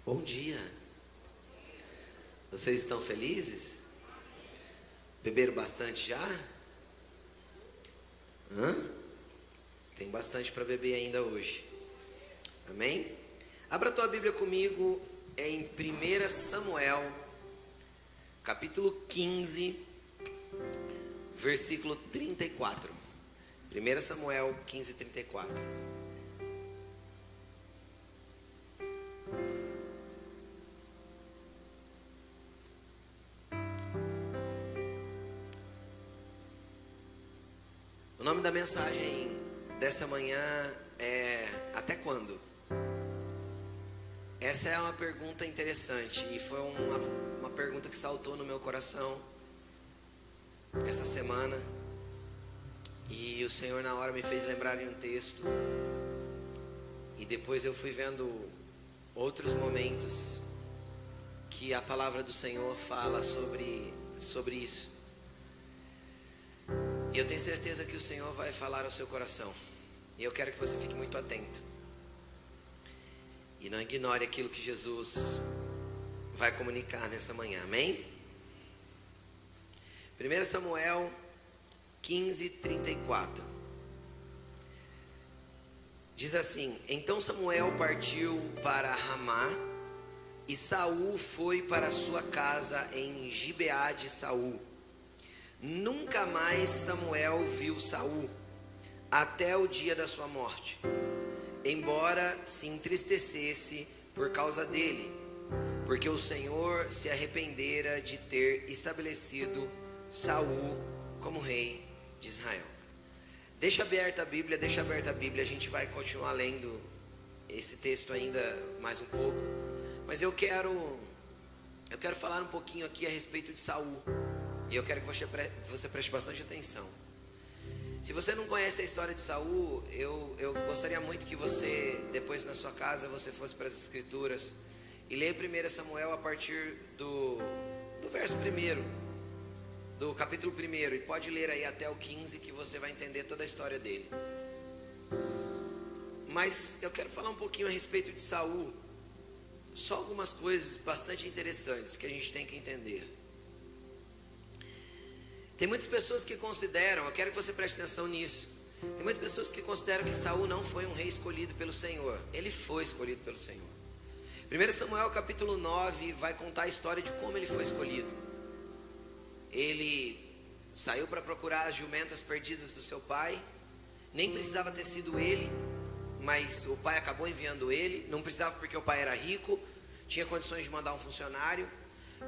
Bom dia. Vocês estão felizes? Beberam bastante já? Tem bastante para beber ainda hoje. Amém? Abra a tua Bíblia comigo em 1 Samuel, capítulo 15, versículo 34. 1 Samuel 15, 34. O nome da mensagem dessa manhã é Até quando? Essa é uma pergunta interessante e foi uma pergunta que saltou no meu coração essa semana. E o Senhor na hora me fez lembrar em um texto. E depois eu fui vendo outros momentos que a palavra do Senhor fala sobre isso. E eu tenho certeza que o Senhor vai falar ao seu coração. E eu quero que você fique muito atento. E não ignore aquilo que Jesus vai comunicar nessa manhã, amém? 1 Samuel 15, 34. Diz assim: Então Samuel partiu para Ramá, e Saul foi para sua casa em Gibeá de Saul. Nunca mais Samuel viu Saul, até o dia da sua morte, embora se entristecesse por causa dele, porque o Senhor se arrependera de ter estabelecido Saul como rei de Israel. Deixa aberta a Bíblia, a gente vai continuar lendo esse texto ainda mais um pouco, mas eu quero falar um pouquinho aqui a respeito de Saul, e eu quero que você preste bastante atenção. Se você não conhece a história de Saul, eu gostaria muito que você, depois na sua casa, você fosse para as Escrituras e leia 1 Samuel a partir do verso 1, do capítulo 1, e pode ler aí até o 15, que você vai entender toda a história dele. Mas eu quero falar um pouquinho a respeito de Saul, só algumas coisas bastante interessantes que a gente tem que entender. Tem muitas pessoas que consideram, eu quero que você preste atenção nisso. Tem muitas pessoas que consideram que Saul não foi um rei escolhido pelo Senhor. Ele foi escolhido pelo Senhor. 1 Samuel capítulo 9 vai contar a história de como ele foi escolhido. Ele saiu para procurar as jumentas perdidas do seu pai. Nem precisava ter sido ele, mas o pai acabou enviando ele. Não precisava, porque o pai era rico, tinha condições de mandar um funcionário.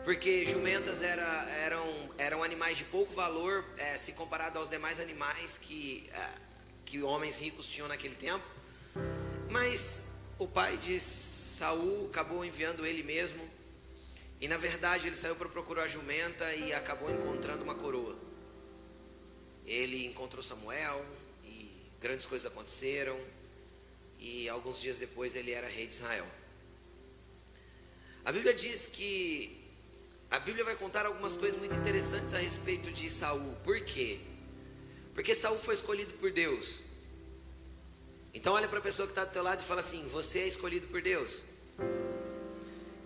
Porque jumentas eram animais de pouco valor, se comparado aos demais animais que homens ricos tinham naquele tempo. Mas o pai de Saul acabou enviando ele mesmo. E na verdade ele saiu para procurar a jumenta e acabou encontrando uma coroa. Ele encontrou Samuel e grandes coisas aconteceram. E alguns dias depois ele era rei de Israel. A Bíblia diz que a Bíblia vai contar algumas coisas muito interessantes a respeito de Saul. Por quê? Porque Saul foi escolhido por Deus. Então olha para a pessoa que está do teu lado e fala assim: você é escolhido por Deus.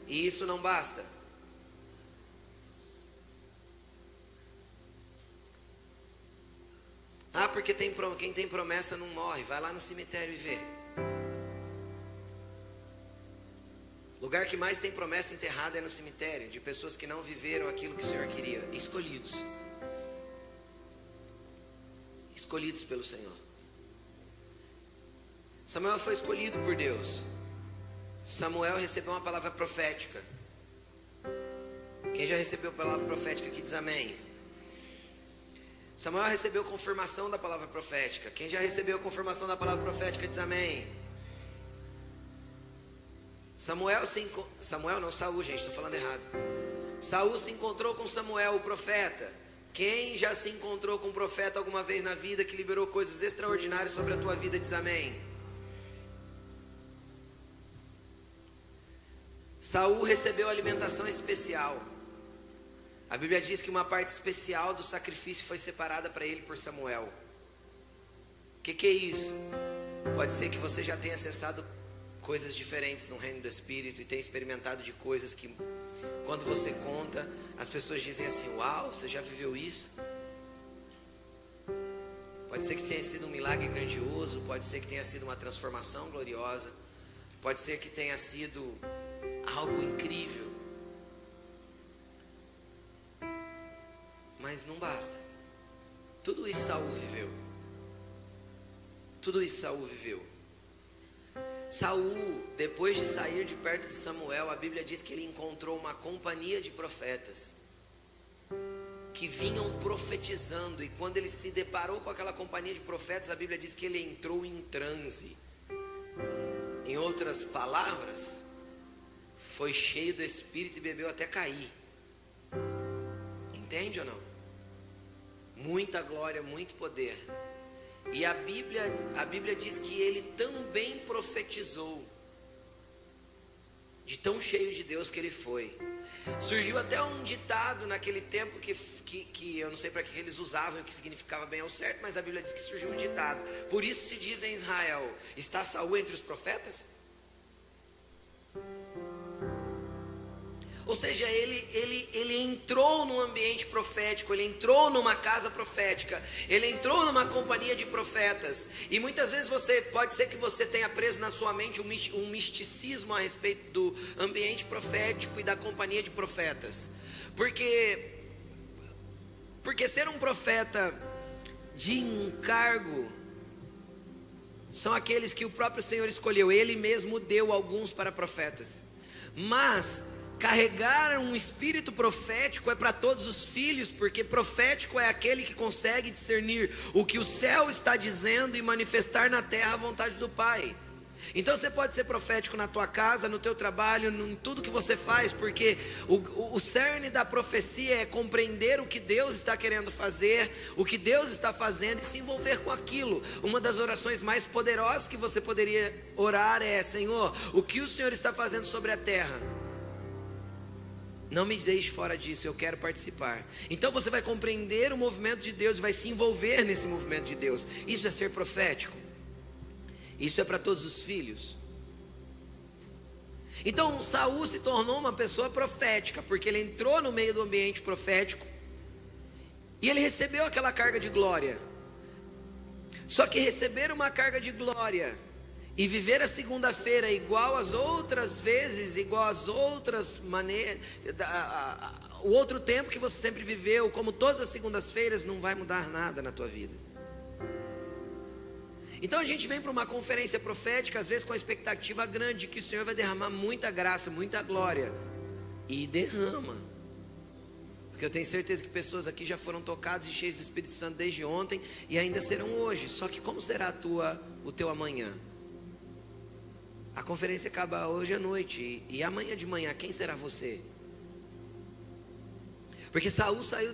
E isso não basta. Porque quem tem promessa não morre. Vai lá no cemitério e vê. Lugar que mais tem promessa enterrada é no cemitério, de pessoas que não viveram aquilo que o Senhor queria. Escolhidos pelo Senhor. Samuel foi escolhido por Deus. Samuel recebeu uma palavra profética. Quem já recebeu a palavra profética aqui diz amém. Samuel recebeu confirmação da palavra profética. Quem já recebeu a confirmação da palavra profética diz amém. Saul, gente, estou falando errado. Saul se encontrou com Samuel, o profeta. Quem já se encontrou com um profeta alguma vez na vida que liberou coisas extraordinárias sobre a tua vida, diz amém. Saul recebeu alimentação especial. A Bíblia diz que uma parte especial do sacrifício foi separada para ele por Samuel. O que é isso? Pode ser que você já tenha acessado coisas diferentes no reino do Espírito e tem experimentado de coisas que, quando você conta, as pessoas dizem assim: uau, você já viveu isso? Pode ser que tenha sido um milagre grandioso, pode ser que tenha sido uma transformação gloriosa, pode ser que tenha sido algo incrível, mas não basta. Tudo isso Saul viveu. Tudo isso Saul viveu. Saul, depois de sair de perto de Samuel, a Bíblia diz que ele encontrou uma companhia de profetas que vinham profetizando, e quando ele se deparou com aquela companhia de profetas, a Bíblia diz que ele entrou em transe. Em outras palavras, foi cheio do Espírito e bebeu até cair. Entende ou não? Muita glória, muito poder. E a Bíblia diz que ele também profetizou, de tão cheio de Deus que ele foi. Surgiu até um ditado naquele tempo que eu não sei para que eles usavam, o que significava bem ao certo, mas a Bíblia diz que surgiu um ditado: por isso se diz em Israel, está Saul entre os profetas? Ou seja, ele entrou num ambiente profético, ele entrou numa casa profética, ele entrou numa companhia de profetas. E muitas vezes pode ser que você tenha preso na sua mente um misticismo a respeito do ambiente profético e da companhia de profetas. Porque ser um profeta de encargo são aqueles que o próprio Senhor escolheu. Ele mesmo deu alguns para profetas. Mas carregar um espírito profético é para todos os filhos, porque profético é aquele que consegue discernir o que o céu está dizendo e manifestar na terra a vontade do Pai. Então você pode ser profético na tua casa, no teu trabalho, em tudo que você faz, porque o cerne da profecia é compreender o que Deus está querendo fazer, o que Deus está fazendo e se envolver com aquilo. Uma das orações mais poderosas que você poderia orar é: Senhor, o que o Senhor está fazendo sobre a terra? Não me deixe fora disso, eu quero participar. Então você vai compreender o movimento de Deus e vai se envolver nesse movimento de Deus. Isso é ser profético. Isso é para todos os filhos. Então Saul se tornou uma pessoa profética, porque ele entrou no meio do ambiente profético e ele recebeu aquela carga de glória. Só que receber uma carga de glória e viver a segunda-feira igual às outras vezes, igual às outras maneiras, o outro tempo que você sempre viveu, como todas as segundas-feiras, não vai mudar nada na tua vida. Então a gente vem para uma conferência profética, às vezes com a expectativa grande de que o Senhor vai derramar muita graça, muita glória, e derrama. Porque eu tenho certeza que pessoas aqui já foram tocadas e cheias do Espírito Santo desde ontem e ainda serão hoje. Só que como será o teu amanhã? A conferência acaba hoje à noite, e amanhã de manhã quem será você? Porque Saul saiu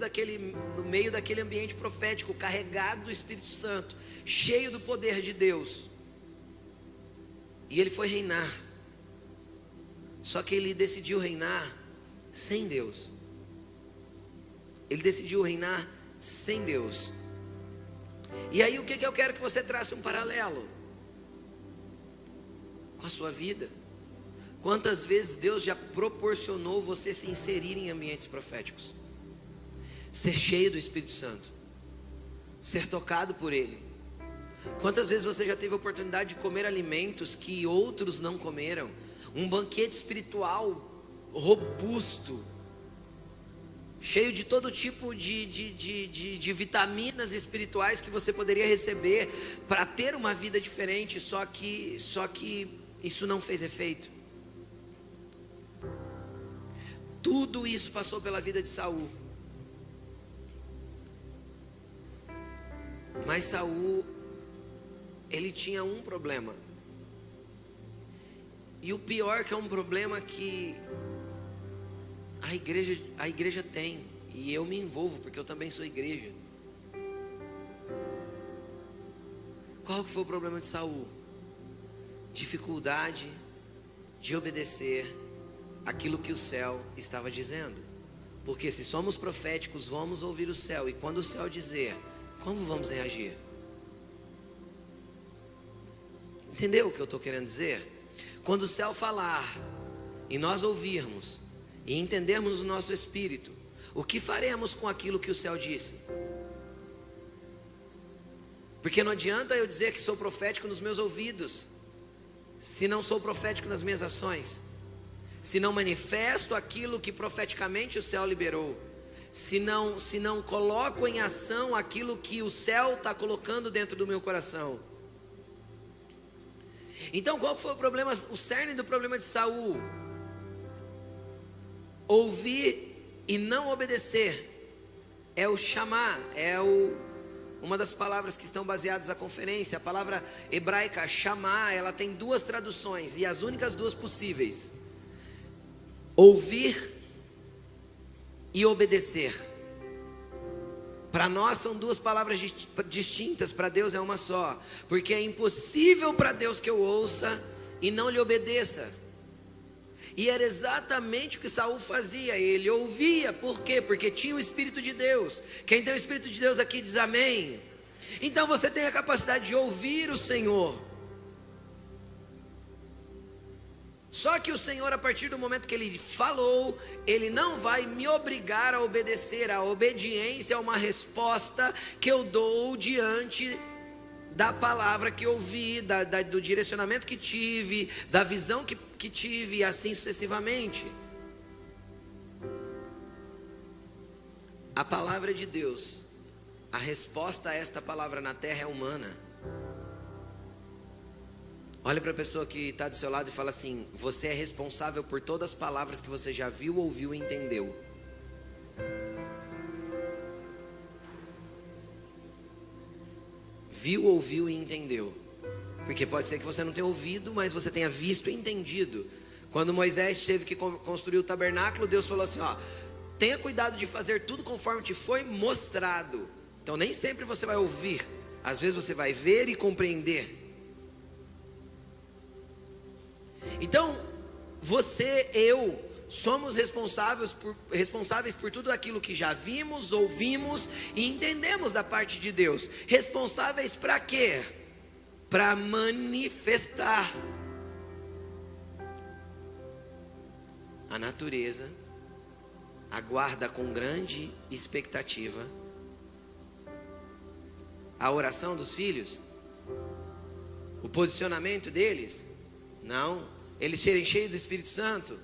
no meio daquele ambiente profético, carregado do Espírito Santo, cheio do poder de Deus, e ele foi reinar. Só que ele decidiu reinar sem Deus. Ele decidiu reinar sem Deus. E aí o que eu quero que você trace um paralelo com a sua vida? Quantas vezes Deus já proporcionou você se inserir em ambientes proféticos, ser cheio do Espírito Santo, ser tocado por Ele? Quantas vezes você já teve a oportunidade de comer alimentos que outros não comeram? Um banquete espiritual robusto, cheio de todo tipo de vitaminas espirituais que você poderia receber para ter uma vida diferente, só que isso não fez efeito. Tudo isso passou pela vida de Saul. Mas Saul, ele tinha um problema. E o pior que é um problema que a igreja tem, e eu me envolvo porque eu também sou igreja. Qual que foi o problema de Saul? Dificuldade de obedecer aquilo que o céu estava dizendo. Porque se somos proféticos, vamos ouvir o céu, e quando o céu dizer, como vamos reagir? Entendeu o que eu estou querendo dizer? Quando o céu falar e nós ouvirmos e entendermos no nosso espírito, o que faremos com aquilo que o céu disse? Porque não adianta eu dizer que sou profético nos meus ouvidos, se não sou profético nas minhas ações, se não manifesto aquilo que profeticamente o céu liberou, se não coloco em ação aquilo que o céu está colocando dentro do meu coração. Então qual foi o problema, o cerne do problema de Saul? Ouvir e não obedecer é o chamar, uma das palavras que estão baseadas na conferência. A palavra hebraica chamar, ela tem duas traduções, e as únicas duas possíveis: ouvir e obedecer. Para nós são duas palavras distintas, para Deus é uma só, porque é impossível para Deus que eu ouça e não lhe obedeça. E era exatamente o que Saul fazia, ele ouvia. Por quê? Porque tinha o Espírito de Deus. Quem tem o Espírito de Deus aqui diz amém. Então você tem a capacidade de ouvir o Senhor. Só que o Senhor, a partir do momento que Ele falou, Ele não vai me obrigar a obedecer. A obediência é uma resposta que eu dou diante da palavra que ouvi, do direcionamento que tive, da visão que tive, e assim sucessivamente. A palavra de Deus, a resposta a esta palavra na terra é humana. Olha para a pessoa que está do seu lado e fala assim: você é responsável por todas as palavras que você já viu, ouviu e entendeu. Viu, ouviu e entendeu. Porque pode ser que você não tenha ouvido, mas você tenha visto e entendido. Quando Moisés teve que construir o tabernáculo, Deus falou assim: ó, tenha cuidado de fazer tudo conforme te foi mostrado. Então nem sempre você vai ouvir, às vezes você vai ver e compreender. Então você, eu, somos responsáveis por tudo aquilo que já vimos, ouvimos e entendemos da parte de Deus. Responsáveis para quê? Para manifestar. A natureza aguarda com grande expectativa a oração dos filhos, o posicionamento deles. Não. Eles serem cheios do Espírito Santo?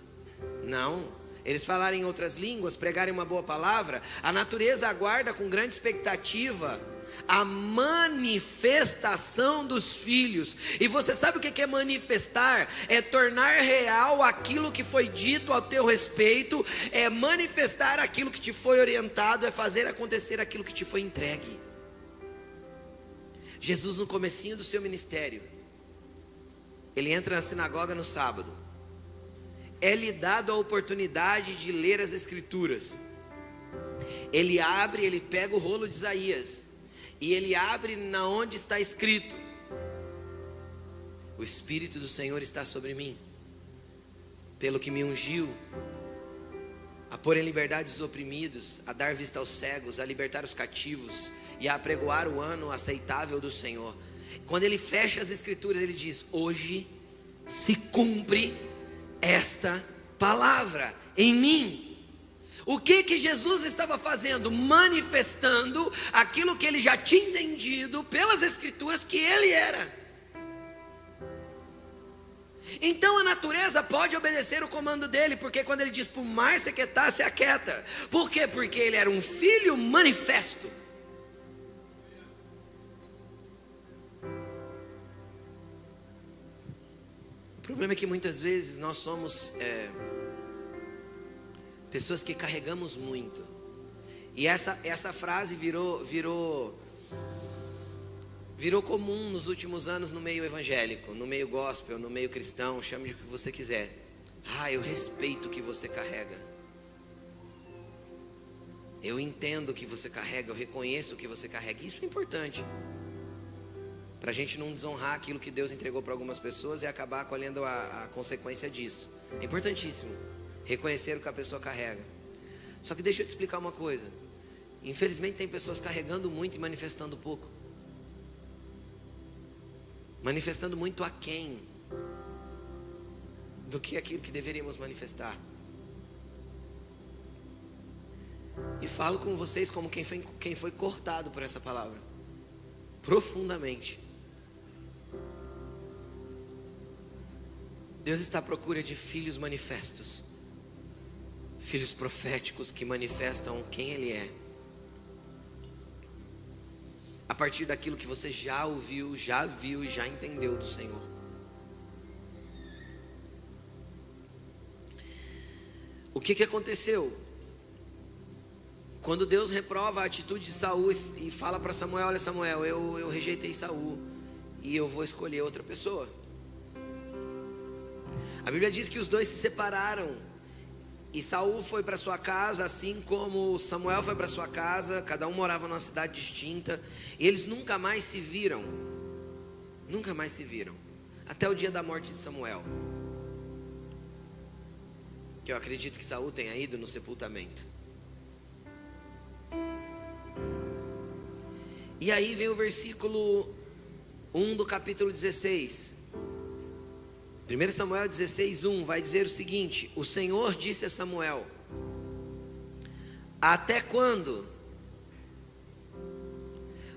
Não. Eles falarem em outras línguas, pregarem uma boa palavra? A natureza aguarda com grande expectativa a manifestação dos filhos. E você sabe o que é manifestar? É tornar real aquilo que foi dito ao teu respeito, é manifestar aquilo que te foi orientado, é fazer acontecer aquilo que te foi entregue. Jesus, no comecinho do seu ministério, ele entra na sinagoga no sábado. É-lhe dado a oportunidade de ler as Escrituras. Ele abre, ele pega o rolo de Isaías e ele abre na onde está escrito: o Espírito do Senhor está sobre mim, pelo que me ungiu a pôr em liberdade os oprimidos, a dar vista aos cegos, a libertar os cativos e a apregoar o ano aceitável do Senhor. Quando ele fecha as Escrituras, ele diz: hoje se cumpre esta palavra em mim. O que Jesus estava fazendo? Manifestando aquilo que ele já tinha entendido pelas Escrituras que ele era. Então a natureza pode obedecer o comando dele, porque quando ele diz para o mar se aquietar, se aquieta. Por quê? Porque ele era um filho manifesto. O problema é que muitas vezes nós somos pessoas que carregamos muito. E essa frase virou comum nos últimos anos no meio evangélico, no meio gospel, no meio cristão, chame de o que você quiser. Eu respeito o que você carrega. Eu entendo o que você carrega, eu reconheço o que você carrega. Isso é importante, para a gente não desonrar aquilo que Deus entregou para algumas pessoas e acabar colhendo a consequência disso. É importantíssimo reconhecer o que a pessoa carrega. Só que deixa eu te explicar uma coisa. Infelizmente tem pessoas carregando muito e manifestando pouco. Manifestando muito aquém do que aquilo que deveríamos manifestar. E falo com vocês como quem foi cortado por essa palavra, profundamente. Deus está à procura de filhos manifestos, filhos proféticos que manifestam quem Ele é, a partir daquilo que você já ouviu, já viu e já entendeu do Senhor. O que aconteceu? Quando Deus reprova a atitude de Saul e fala para Samuel: olha, Samuel, eu rejeitei Saul e eu vou escolher outra pessoa. A Bíblia diz que os dois se separaram e Saul foi para sua casa, assim como Samuel foi para sua casa. Cada um morava numa cidade distinta e eles nunca mais se viram. Nunca mais se viram, até o dia da morte de Samuel, que eu acredito que Saul tenha ido no sepultamento. E aí vem o versículo 1 do capítulo 16. 1 Samuel 16, 1 vai dizer o seguinte: o Senhor disse a Samuel: até quando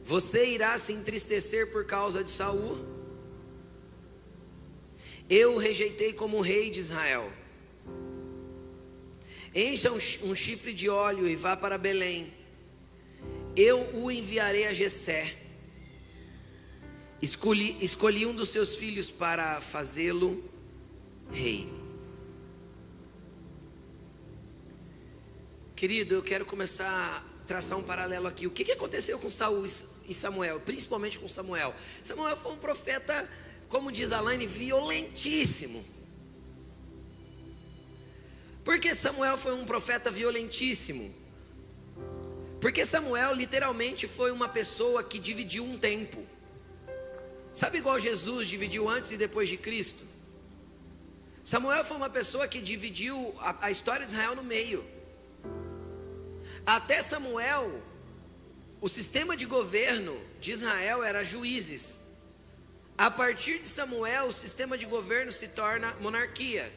você irá se entristecer por causa de Saul? Eu o rejeitei como rei de Israel. Encha um chifre de óleo e vá para Belém. Eu o enviarei a Jessé. Escolhi um dos seus filhos para fazê-lo rei. Querido, eu quero começar a traçar um paralelo aqui. O que aconteceu com Saul e Samuel? Principalmente com Samuel. Samuel foi um profeta, como diz Alaine, violentíssimo. Por que Samuel foi um profeta violentíssimo? Porque Samuel literalmente foi uma pessoa que dividiu um tempo. Sabe igual Jesus dividiu antes e depois de Cristo? Samuel foi uma pessoa que dividiu a história de Israel no meio. Até Samuel, o sistema de governo de Israel era juízes. A partir de Samuel, o sistema de governo se torna monarquia.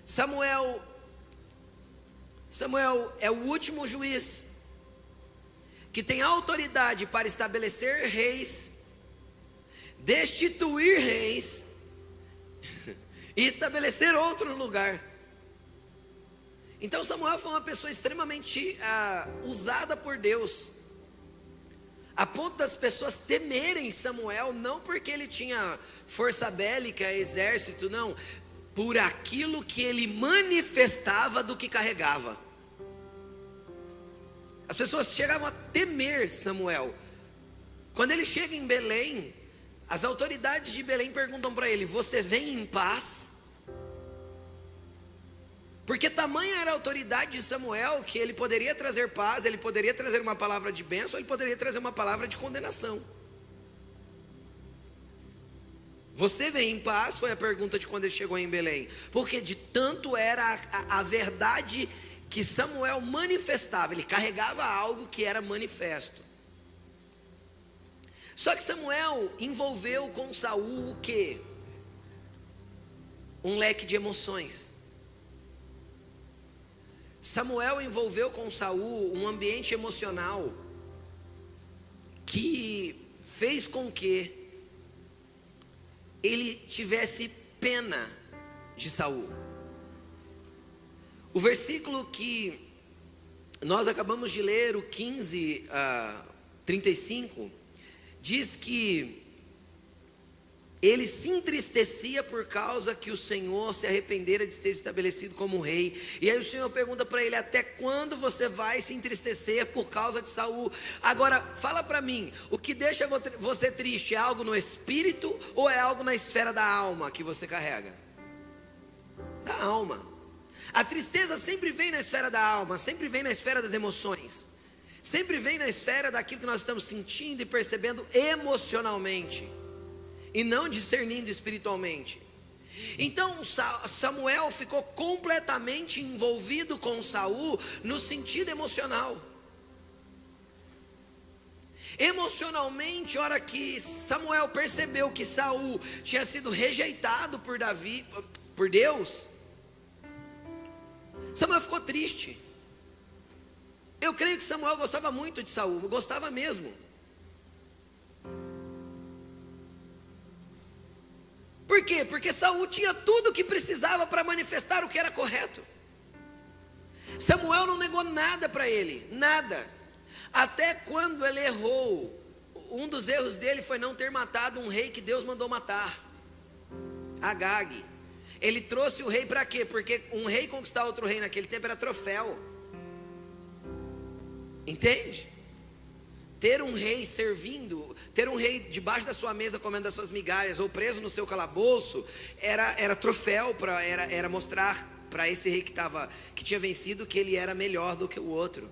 Samuel é o último juiz que tem autoridade para estabelecer reis, destituir reis e estabelecer outro no lugar. Então Samuel foi uma pessoa extremamente usada por Deus, a ponto das pessoas temerem Samuel, não porque ele tinha força bélica, exército, não, por aquilo que ele manifestava do que carregava. As pessoas chegavam a temer Samuel. Quando ele chega em Belém, as autoridades de Belém perguntam para ele: você vem em paz? Porque tamanha era a autoridade de Samuel que ele poderia trazer paz, ele poderia trazer uma palavra de bênção, ele poderia trazer uma palavra de condenação. Você vem em paz? Foi a pergunta de quando ele chegou em Belém. Porque de tanto era a verdade que Samuel manifestava, ele carregava algo que era manifesto. Só que Samuel envolveu com Saul o quê? Um leque de emoções. Samuel envolveu com Saul um ambiente emocional que fez com que ele tivesse pena de Saul. O versículo que nós acabamos de ler, o 15 a 35, diz que ele se entristecia por causa que o Senhor se arrependera de ter estabelecido como rei. E aí o Senhor pergunta para ele: até quando você vai se entristecer por causa de Saul? Agora, fala para mim, o que deixa você triste é algo no espírito ou é algo na esfera da alma que você carrega? Da alma. A tristeza sempre vem na esfera da alma, sempre vem na esfera das emoções, sempre vem na esfera daquilo que nós estamos sentindo e percebendo emocionalmente, e não discernindo espiritualmente. Então Samuel ficou completamente envolvido com Saul no sentido emocional. Emocionalmente, a hora que Samuel percebeu que Saul tinha sido rejeitado por Deus, Samuel ficou triste. Eu creio que Samuel gostava muito de Saul, gostava mesmo. Por quê? Porque Saul tinha tudo o que precisava para manifestar o que era correto. Samuel não negou nada para ele, nada. Até quando ele errou, um dos erros dele foi não ter matado um rei que Deus mandou matar, Agag. Ele trouxe o rei para quê? Porque um rei conquistar outro rei naquele tempo era troféu. Entende? Ter um rei servindo, ter um rei debaixo da sua mesa comendo as suas migalhas, ou preso no seu calabouço, era troféu, era mostrar para esse rei que tinha vencido que ele era melhor do que o outro.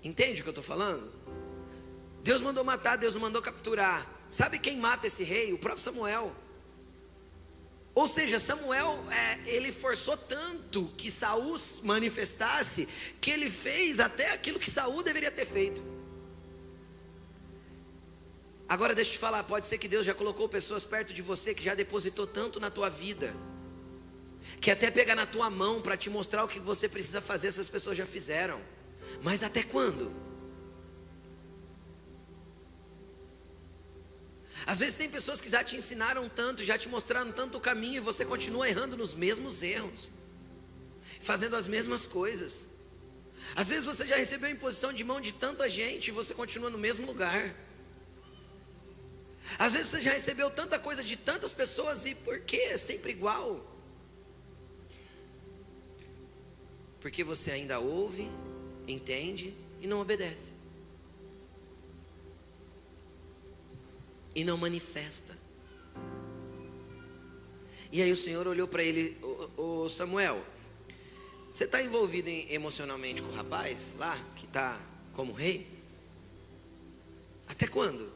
Entende o que eu estou falando? Deus mandou matar, Deus mandou capturar. Sabe quem mata esse rei? O próprio Samuel. Ou seja, Samuel, ele forçou tanto que Saul manifestasse, que ele fez até aquilo que Saul deveria ter feito. Agora deixa eu te falar, pode ser que Deus já colocou pessoas perto de você, que já depositou tanto na tua vida, que até pega na tua mão para te mostrar o que você precisa fazer, essas pessoas já fizeram. Mas até quando? Às vezes tem pessoas que já te ensinaram tanto, já te mostraram tanto o caminho, e você continua errando nos mesmos erros, fazendo as mesmas coisas. Às vezes você já recebeu imposição de mão de tanta gente, e você continua no mesmo lugar. Às vezes você já recebeu tanta coisa de tantas pessoas, e por que é sempre igual? Porque você ainda ouve, entende e não obedece. E não manifesta. E aí o Senhor olhou para ele: ô Samuel, você está envolvido emocionalmente com o rapaz lá, que está como rei? Até quando?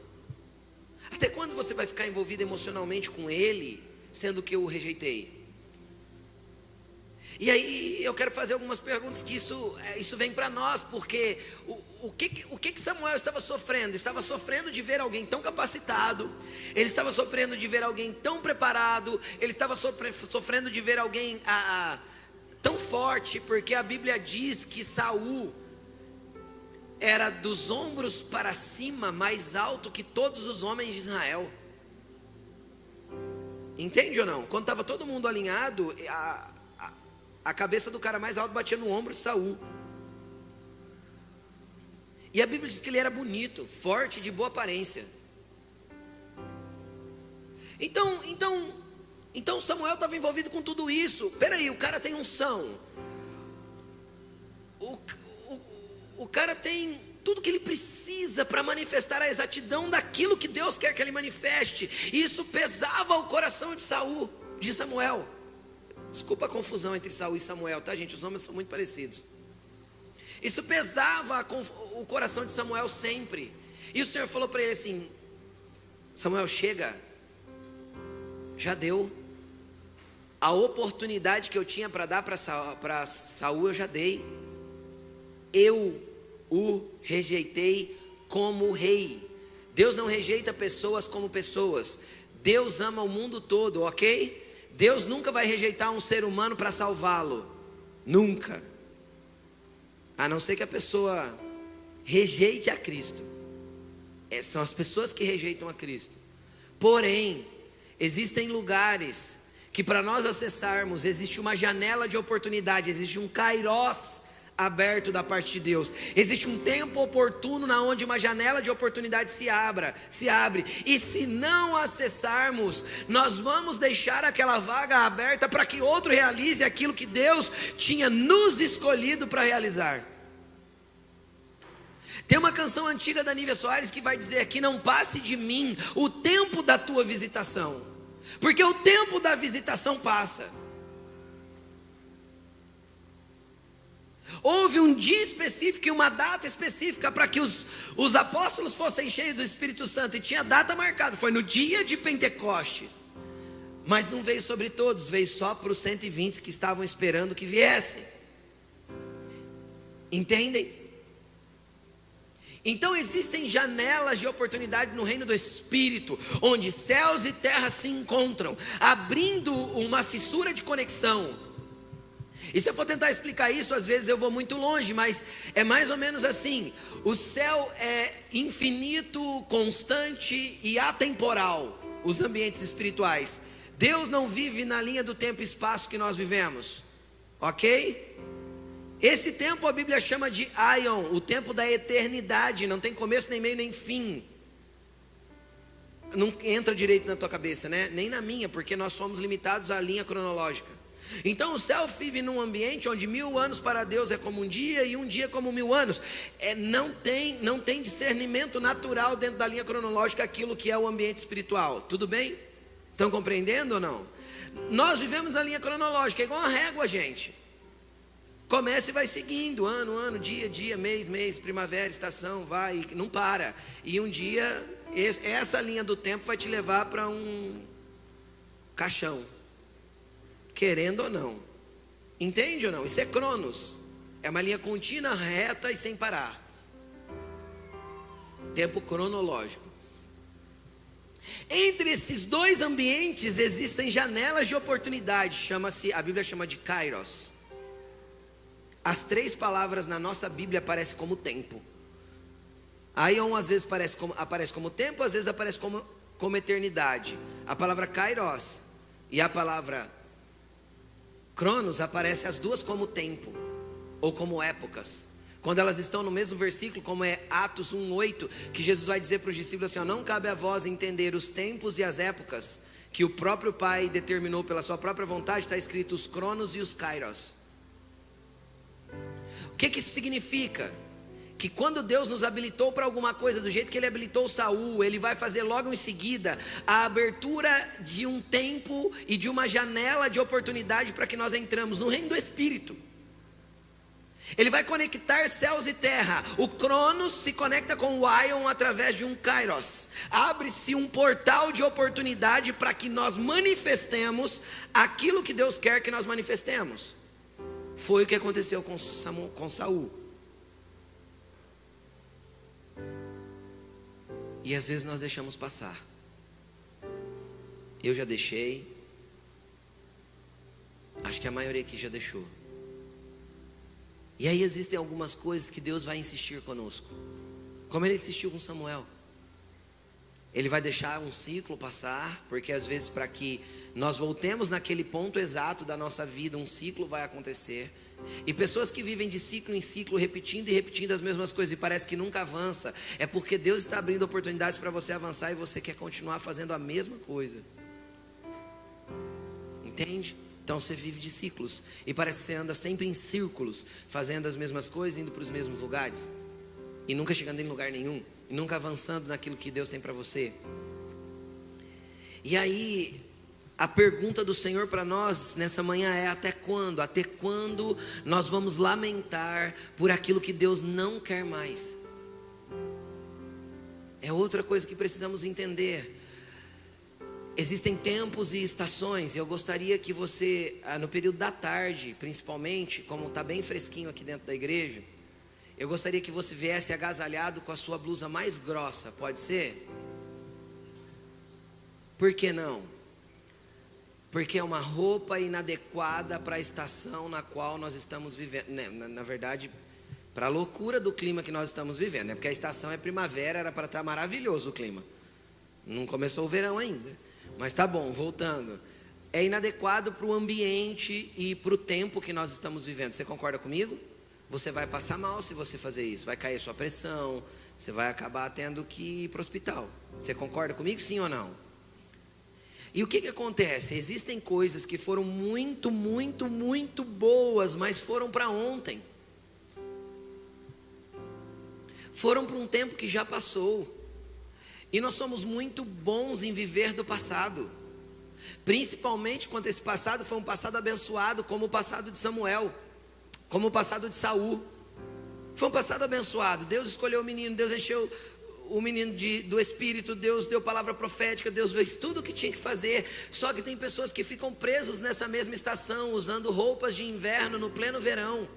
Até quando você vai ficar envolvido emocionalmente com ele, sendo que eu o rejeitei? E aí eu quero fazer algumas perguntas, que isso vem para nós, porque o que Samuel estava sofrendo? Estava sofrendo de ver alguém tão capacitado, ele estava sofrendo de ver alguém tão preparado, ele estava sofrendo de ver alguém tão forte, porque a Bíblia diz que Saul era dos ombros para cima mais alto que todos os homens de Israel. Entende ou não? Quando estava todo mundo alinhado, a cabeça do cara mais alto batia no ombro de Saul. E a Bíblia diz que ele era bonito, forte, de boa aparência. Então Samuel estava envolvido com tudo isso. Peraí, o cara tem unção, o cara tem tudo que ele precisa para manifestar a exatidão daquilo que Deus quer que ele manifeste. E isso pesava o coração de Samuel. Desculpa a confusão entre Saul e Samuel, tá, gente? Os nomes são muito parecidos. Isso pesava o coração de Samuel sempre. E o Senhor falou para ele assim: Samuel, chega, já deu. A oportunidade que eu tinha para dar para Saul, eu já dei. Eu o rejeitei como rei. Deus não rejeita pessoas como pessoas. Deus ama o mundo todo, ok? Deus nunca vai rejeitar um ser humano para salvá-lo. Nunca. A não ser que a pessoa rejeite a Cristo. São as pessoas que rejeitam a Cristo. Porém, existem lugares que para nós acessarmos, existe uma janela de oportunidade, existe um kairós aberto da parte de Deus. Existe um tempo oportuno na onde uma janela de oportunidade se abre. E se não acessarmos, nós vamos deixar aquela vaga aberta para que outro realize aquilo que Deus tinha nos escolhido para realizar. Tem uma canção antiga da Nívia Soares que vai dizer aqui: não passe de mim o tempo da tua visitação, porque o tempo da visitação passa. Houve um dia específico e uma data específica para que os apóstolos fossem cheios do Espírito Santo, e tinha data marcada, foi no dia de Pentecostes. Mas não veio sobre todos, veio só para os 120 que estavam esperando que viesse. Entendem? Então existem janelas de oportunidade no reino do Espírito, onde céus e terra se encontram, abrindo uma fissura de conexão. E se eu for tentar explicar isso, às vezes eu vou muito longe, mas é mais ou menos assim: o céu é infinito, constante e atemporal, os ambientes espirituais. Deus não vive na linha do tempo e espaço que nós vivemos, ok? Esse tempo a Bíblia chama de Aion, o tempo da eternidade, não tem começo, nem meio, nem fim. Não entra direito na tua cabeça, né? Nem na minha, porque nós somos limitados à linha cronológica. Então o céu vive num ambiente onde 1000 anos para Deus é como um dia e um dia como 1000 anos. Não tem discernimento natural dentro da linha cronológica aquilo que é o ambiente espiritual. Tudo bem? Estão compreendendo ou não? Nós vivemos a linha cronológica, é igual uma régua, gente. Começa e vai seguindo, ano, dia, mês, primavera, estação, vai, não para. E um dia, essa linha do tempo vai te levar para um caixão, querendo ou não. Entende ou não? Isso é Cronos. É uma linha contínua, reta e sem parar. Tempo cronológico. Entre esses dois ambientes existem janelas de oportunidade. A Bíblia chama de Kairos. As 3 palavras na nossa Bíblia aparecem como tempo. Aion às vezes aparece como tempo, às vezes aparece como eternidade. A palavra Kairos e a palavra Cronos aparecem as duas como tempo ou como épocas. Quando elas estão no mesmo versículo, como é Atos 1:8, que Jesus vai dizer para os discípulos assim: não cabe a vós entender os tempos e as épocas que o próprio Pai determinou pela sua própria vontade. Está escrito os Cronos e os Kairos. O que isso significa? Que quando Deus nos habilitou para alguma coisa, do jeito que Ele habilitou Saul, Ele vai fazer logo em seguida a abertura de um tempo e de uma janela de oportunidade para que nós entramos no reino do Espírito. Ele vai conectar céus e terra. O Cronos se conecta com o Aion através de um Kairos. Abre-se um portal de oportunidade para que nós manifestemos aquilo que Deus quer que nós manifestemos. Foi o que aconteceu com Saul. E às vezes nós deixamos passar. Eu já deixei. Acho que a maioria aqui já deixou. E aí existem algumas coisas que Deus vai insistir conosco, como Ele insistiu com Samuel. Ele vai deixar um ciclo passar, porque às vezes para que nós voltemos naquele ponto exato da nossa vida, um ciclo vai acontecer. E pessoas que vivem de ciclo em ciclo, repetindo e repetindo as mesmas coisas, e parece que nunca avança, é porque Deus está abrindo oportunidades para você avançar e você quer continuar fazendo a mesma coisa. Entende? Então você vive de ciclos, e parece que você anda sempre em círculos, fazendo as mesmas coisas, indo para os mesmos lugares, e nunca chegando em lugar nenhum, e nunca avançando naquilo que Deus tem para você. E aí, a pergunta do Senhor para nós nessa manhã é: até quando? Até quando nós vamos lamentar por aquilo que Deus não quer mais? É outra coisa que precisamos entender. Existem tempos e estações, e eu gostaria que você, no período da tarde, principalmente, como está bem fresquinho aqui dentro da igreja, eu gostaria que você viesse agasalhado com a sua blusa mais grossa, pode ser? Por que não? Porque é uma roupa inadequada para a estação na qual nós estamos vivendo, né? Na verdade, para a loucura do clima que nós estamos vivendo, né? Porque a estação é primavera, era para estar maravilhoso o clima, não começou o verão ainda, mas tá bom, voltando. É inadequado para o ambiente e para o tempo que nós estamos vivendo. Você concorda comigo? Você vai passar mal se você fazer isso. Vai cair sua pressão. Você vai acabar tendo que ir para o hospital. Você concorda comigo, sim ou não? E o que acontece? Existem coisas que foram muito, muito, muito boas, mas foram para ontem. Foram para um tempo que já passou. E nós somos muito bons em viver do passado, principalmente quando esse passado foi um passado abençoado, como o passado de Samuel, como o passado de Saul. Foi um passado abençoado. Deus escolheu o menino, Deus encheu o menino do Espírito, Deus deu palavra profética, Deus fez tudo o que tinha que fazer. Só que tem pessoas que ficam presos nessa mesma estação, usando roupas de inverno no pleno verão,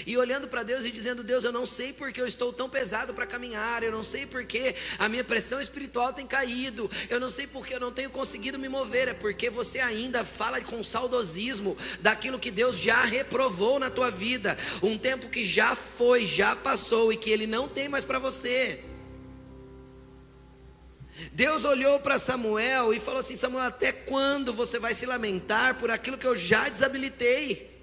e olhando para Deus e dizendo: Deus, eu não sei porque eu estou tão pesado para caminhar, eu não sei porque a minha pressão espiritual tem caído, eu não sei porque eu não tenho conseguido me mover. É porque você ainda fala com saudosismo daquilo que Deus já reprovou na tua vida, um tempo que já foi, já passou e que Ele não tem mais para você. Deus olhou para Samuel e falou assim: Samuel, até quando você vai se lamentar por aquilo que eu já desabilitei?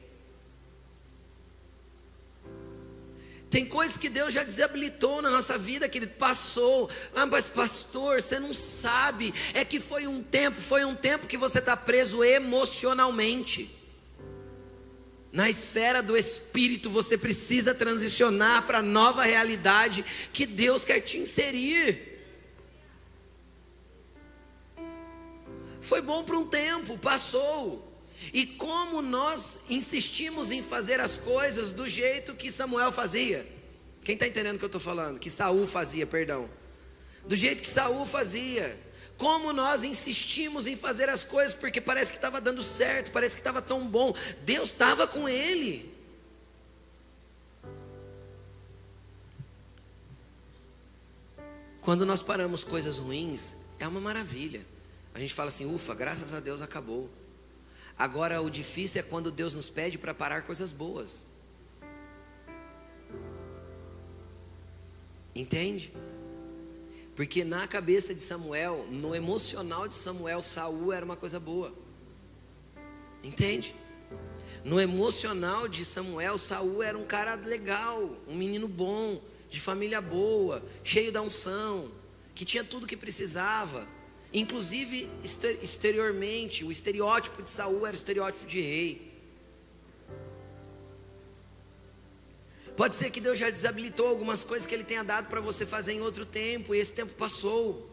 Tem coisas que Deus já desabilitou na nossa vida, que Ele passou. Ah, mas pastor, você não sabe. É que foi um tempo que você está preso emocionalmente. Na esfera do Espírito você precisa transicionar para a nova realidade que Deus quer te inserir. Foi bom por um tempo, passou. E como nós insistimos em fazer as coisas do jeito que Samuel fazia. Quem está entendendo o que eu estou falando? Que Saul fazia, perdão. Do jeito que Saul fazia. Como nós insistimos em fazer as coisas porque parece que estava dando certo, parece que estava tão bom. Deus estava com ele. Quando nós paramos coisas ruins, é uma maravilha. A gente fala assim: ufa, graças a Deus acabou. Agora o difícil é quando Deus nos pede para parar coisas boas. Entende? Porque na cabeça de Samuel, no emocional de Samuel, Saul era uma coisa boa. Entende? No emocional de Samuel, Saul era um cara legal, um menino bom, de família boa, cheio da unção, que tinha tudo que precisava. Inclusive exteriormente, o estereótipo de Saul era o estereótipo de rei. Pode ser que Deus já desabilitou algumas coisas que Ele tenha dado para você fazer em outro tempo, e esse tempo passou.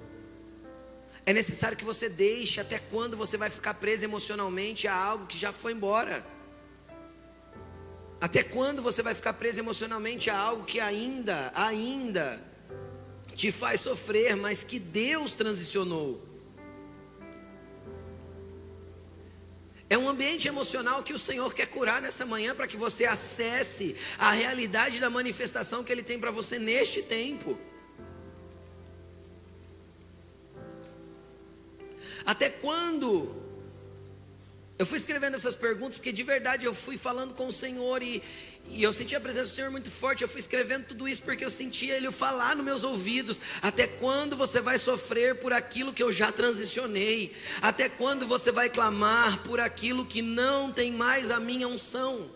É necessário que você deixe. Até quando você vai ficar preso emocionalmente a algo que já foi embora? Até quando você vai ficar preso emocionalmente a algo que ainda te faz sofrer, mas que Deus transicionou? É um ambiente emocional que o Senhor quer curar nessa manhã, para que você acesse a realidade da manifestação que Ele tem para você neste tempo. Até quando? Eu fui escrevendo essas perguntas porque de verdade eu fui falando com o Senhor e eu senti a presença do Senhor muito forte. Eu fui escrevendo tudo isso porque eu sentia Ele falar nos meus ouvidos: até quando você vai sofrer por aquilo que eu já transicionei? Até quando você vai clamar por aquilo que não tem mais a minha unção?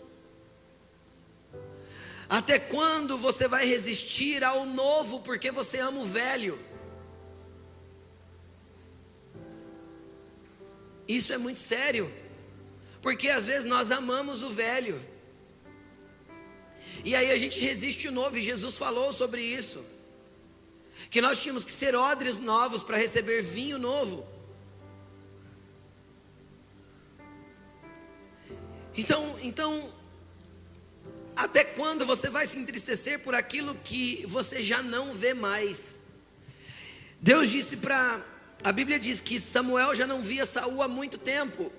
Até quando você vai resistir ao novo porque você ama o velho? Isso é muito sério, porque às vezes nós amamos o velho, e aí a gente resiste ao novo. E Jesus falou sobre isso, que nós tínhamos que ser odres novos para receber vinho novo. Então, até quando você vai se entristecer por aquilo que você já não vê mais? Deus disse a Bíblia diz que Samuel já não via Saul há muito tempo.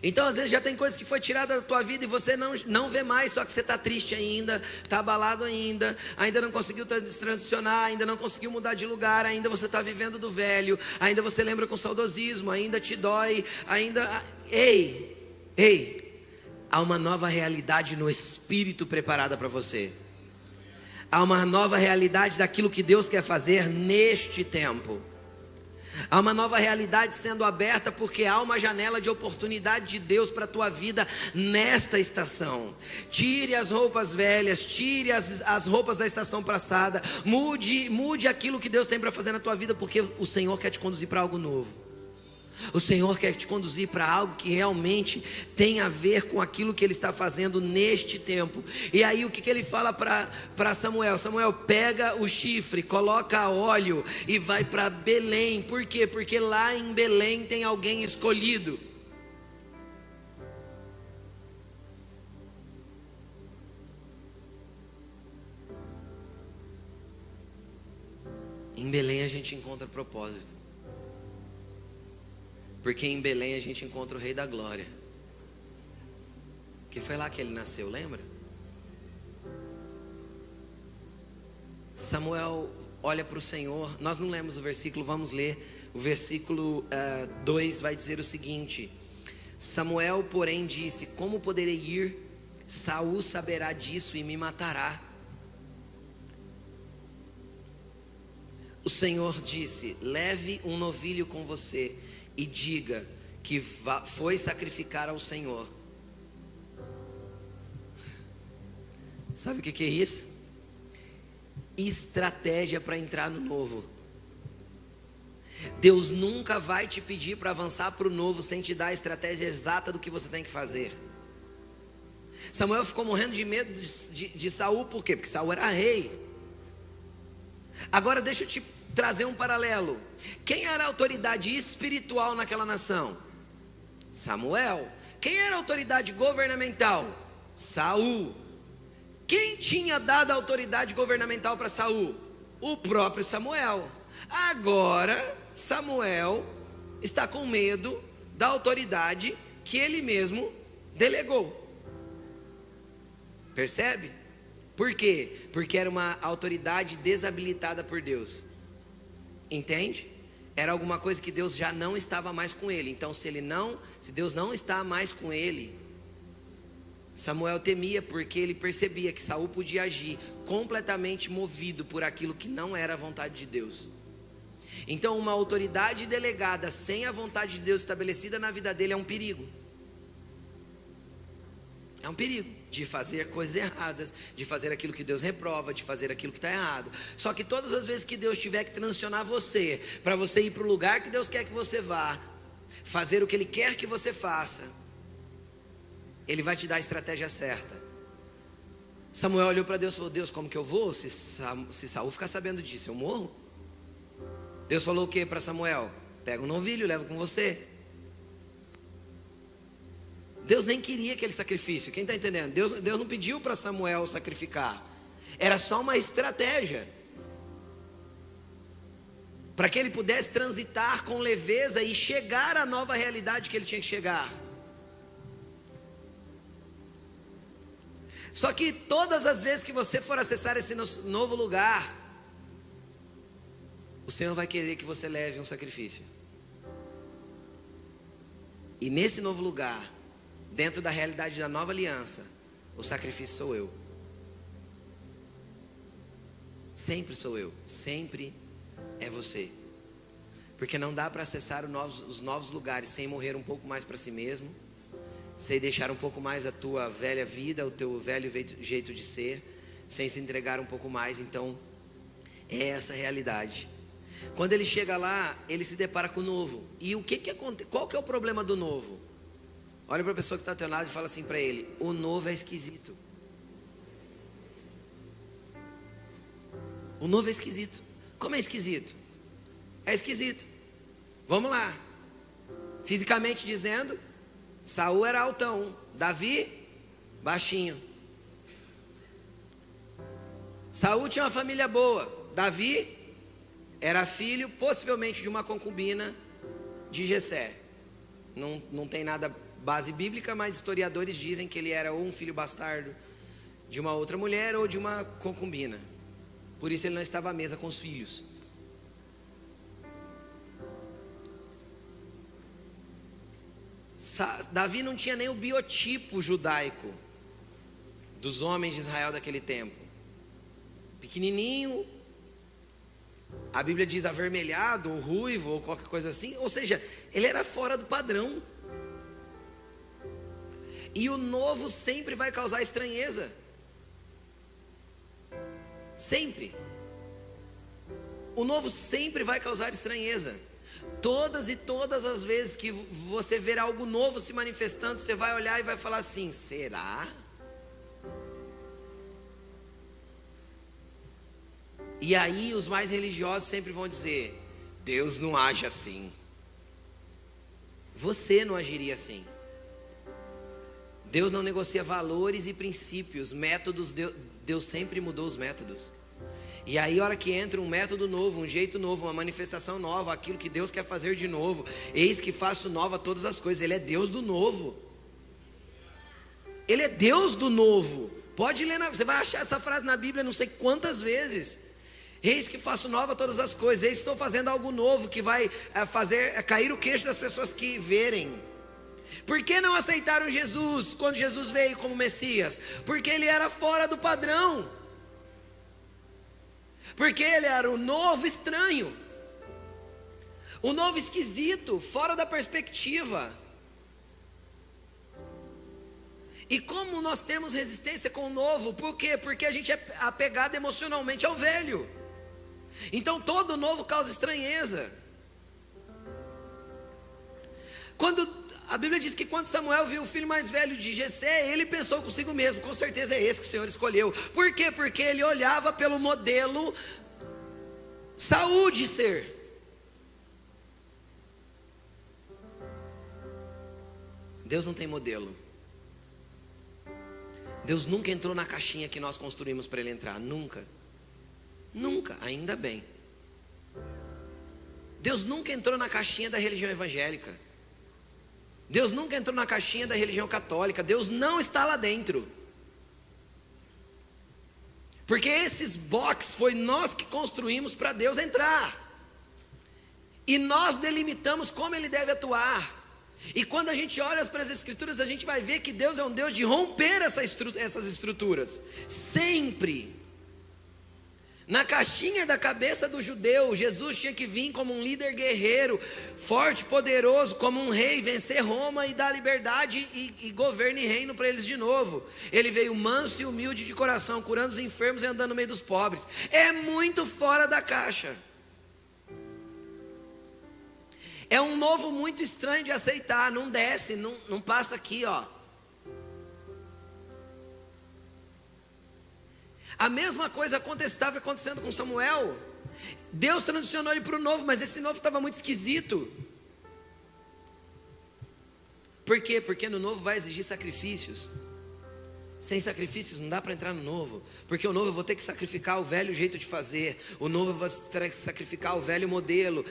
Então às vezes já tem coisa que foi tirada da tua vida e você não vê mais, só que você está triste ainda, está abalado ainda não conseguiu transicionar, ainda não conseguiu mudar de lugar, ainda você está vivendo do velho, ainda você lembra com saudosismo, ainda te dói, Ei, há uma nova realidade no Espírito preparada para você. Há uma nova realidade daquilo que Deus quer fazer neste tempo. Há uma nova realidade sendo aberta, porque há uma janela de oportunidade de Deus para a tua vida nesta estação. Tire as roupas velhas, tire as roupas da estação passada, mude aquilo que Deus tem para fazer na tua vida, porque o Senhor quer te conduzir para algo novo. O Senhor quer te conduzir para algo que realmente tem a ver com aquilo que Ele está fazendo neste tempo. E aí o que Ele fala para Samuel? Samuel, pega o chifre, coloca óleo e vai para Belém. Por quê? Porque lá em Belém tem alguém escolhido. Em Belém a gente encontra propósito. Porque em Belém a gente encontra o Rei da Glória. Que foi lá que ele nasceu, lembra? Samuel olha para o Senhor. Nós não lemos o versículo, vamos ler. O versículo 2 vai dizer o seguinte: Samuel, porém, disse: como poderei ir? Saul saberá disso e me matará. O Senhor disse: leve um novilho com você e diga que foi sacrificar ao Senhor. Sabe o que é isso? Estratégia para entrar no novo. Deus nunca vai te pedir para avançar para o novo sem te dar a estratégia exata do que você tem que fazer. Samuel ficou morrendo de medo de Saul, por quê? Porque Saul era rei. Agora deixa eu te trazer um paralelo. Quem era a autoridade espiritual naquela nação? Samuel. Quem era a autoridade governamental? Saul. Quem tinha dado a autoridade governamental para Saul? O próprio Samuel. Agora Samuel está com medo da autoridade que ele mesmo delegou. Percebe? Por quê? Porque era uma autoridade desabilitada por Deus. Entende? Era alguma coisa que Deus já não estava mais com ele. Então se Deus não está mais com ele, Samuel temia, porque ele percebia que Saul podia agir completamente movido por aquilo que não era a vontade de Deus. Então uma autoridade delegada sem a vontade de Deus estabelecida na vida dele é um perigo. É um perigo de fazer coisas erradas, de fazer aquilo que Deus reprova, de fazer aquilo que está errado. Só que todas as vezes que Deus tiver que transicionar você, para você ir para o lugar que Deus quer que você vá, fazer o que Ele quer que você faça, Ele vai te dar a estratégia certa. Samuel olhou para Deus e falou: Deus, como que eu vou? Se Saul ficar sabendo disso, eu morro. Deus falou o que para Samuel? Pega um novilho, leva com você. Deus nem queria aquele sacrifício. Quem está entendendo? Deus não pediu para Samuel sacrificar. Era só uma estratégia para que ele pudesse transitar com leveza e chegar à nova realidade que ele tinha que chegar. Só que todas as vezes que você for acessar esse novo lugar, o Senhor vai querer que você leve um sacrifício. E nesse novo lugar, dentro da realidade da nova aliança, o sacrifício sou eu. Sempre sou eu. Sempre é você. Porque não dá para acessar os novos lugares sem morrer um pouco mais para si mesmo, sem deixar um pouco mais a tua velha vida, o teu velho jeito de ser, sem se entregar um pouco mais. Então é essa a realidade. Quando ele chega lá, ele se depara com o novo. E o que acontece? Qual que é o problema do novo? Olha para a pessoa que está ao teu lado e fala assim para ele: o novo é esquisito. O novo é esquisito. Como é esquisito? É esquisito. Vamos lá. Fisicamente dizendo, Saul era altão, Davi baixinho. Saul tinha uma família boa, Davi era filho possivelmente de uma concubina de Jessé. Não tem nada base bíblica, mas historiadores dizem que ele era ou um filho bastardo de uma outra mulher ou de uma concubina. Por isso ele não estava à mesa com os filhos. Davi não tinha nem o biotipo judaico dos homens de Israel daquele tempo. Pequenininho, a Bíblia diz avermelhado ou ruivo ou qualquer coisa assim. Ou seja, ele era fora do padrão. E o novo sempre vai causar estranheza. Sempre. O novo sempre vai causar estranheza. Todas e todas as vezes que você ver algo novo se manifestando, você vai olhar e vai falar assim: será? E aí os mais religiosos sempre vão dizer: Deus não age assim. Você não agiria assim. Deus não negocia valores e princípios, métodos. Deus sempre mudou os métodos. E aí a hora que entra um método novo, um jeito novo, uma manifestação nova, aquilo que Deus quer fazer de novo, eis que faço nova todas as coisas. Ele é Deus do novo. Ele é Deus do novo. Pode ler, você vai achar essa frase na Bíblia não sei quantas vezes. Eis que faço nova todas as coisas. Eis que estou fazendo algo novo que vai fazer cair o queixo das pessoas que verem. Por que não aceitaram Jesus quando Jesus veio como Messias? Porque ele era fora do padrão. Porque ele era o novo estranho, o novo esquisito, fora da perspectiva. E como nós temos resistência com o novo? Por quê? Porque a gente é apegado emocionalmente ao velho. Então todo novo causa estranheza. A Bíblia diz que quando Samuel viu o filho mais velho de Jessé, ele pensou consigo mesmo, com certeza é esse que o Senhor escolheu. Por quê? Porque ele olhava pelo modelo Saul de ser. Deus não tem modelo. Deus nunca entrou na caixinha que nós construímos para ele entrar, nunca. Nunca, ainda bem. Deus nunca entrou na caixinha da religião evangélica. Deus nunca entrou na caixinha da religião católica. Deus não está lá dentro. Porque esses boxes foi nós que construímos para Deus entrar. E nós delimitamos como Ele deve atuar. E quando a gente olha para as Escrituras, a gente vai ver que Deus é um Deus de romper essas estruturas. Sempre. Na caixinha da cabeça do judeu, Jesus tinha que vir como um líder guerreiro, forte, poderoso, como um rei, vencer Roma e dar liberdade e governo e reino para eles de novo. Ele veio manso e humilde de coração, curando os enfermos e andando no meio dos pobres. É muito fora da caixa. É um novo muito estranho de aceitar, não desce, não passa aqui, ó. A mesma coisa estava acontecendo com Samuel. Deus transicionou ele para o novo, mas esse novo estava muito esquisito. Por quê? Porque no novo vai exigir sacrifícios. Sem sacrifícios não dá para entrar no novo. Porque o novo eu vou ter que sacrificar o velho jeito de fazer. O novo eu vou ter que sacrificar o velho modelo.